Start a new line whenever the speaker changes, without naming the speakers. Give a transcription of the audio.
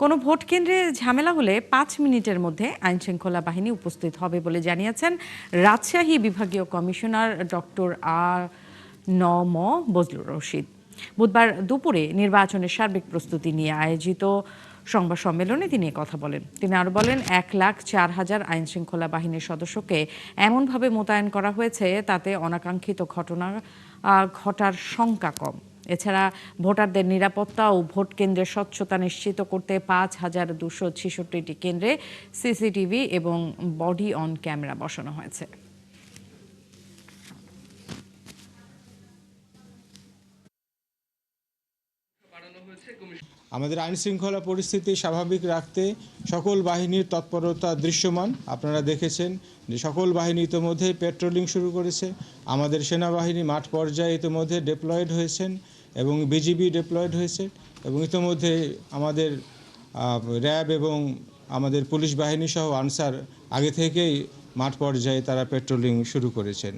কোনো ভোট কেন্দ্রে ঝামেলা হলে ৫ মিনিটের মধ্যে আইনশৃঙ্খলা বাহিনী উপস্থিত হবে বলে জানিয়েছেন রাজশাহী বিভাগীয় কমিশনার ডক্টর নম বজলুর রশিদ। বুধবার দুপুরে নির্বাচনের সার্বিক প্রস্তুতি নিয়ে আয়োজিত সংবাদ সম্মেলনে তিনি কথা বলেন। তিনি আরও বলেন, ১,০৪,০০০ আইনশৃঙ্খলা বাহিনীর সদস্যকে এমনভাবে মোতায়েন করা হয়েছে তাতে অনাকাঙ্ক্ষিত ঘটনা ঘটার শঙ্কা কম। এছাড়া ভোটারদের নিরাপত্তা ও ভোট কেন্দ্রের স্বচ্ছতা নিশ্চিত করতে ৫,২৬৬টি কেন্দ্রে সিসিটিভি এবং বডি অন ক্যামেরা বসানো হয়েছে।
আমাদের আইন শৃঙ্খলা পরিস্থিতি স্বাভাবিক রাখতে সকল বাহিনীর তৎপরতা দৃশ্যমান। আপনারা দেখেছেন যে সকল বাহিনী ইতিমধ্যে পেট্রোলিং শুরু করেছে। আমাদের সেনাবাহিনী মাঠ পর্যায়ে ইতিমধ্যে ডিপ্লয়েড হয়েছেন এবং বিজিবি ডিপ্লয়েড হয়েছে এবং ইতিমধ্যে আমাদের র্যাব এবং আমাদের পুলিশ বাহিনী সহ আনসার আগে থেকেই মাঠ পর্যায়ে তারা পেট্রোলিং শুরু করেছেন।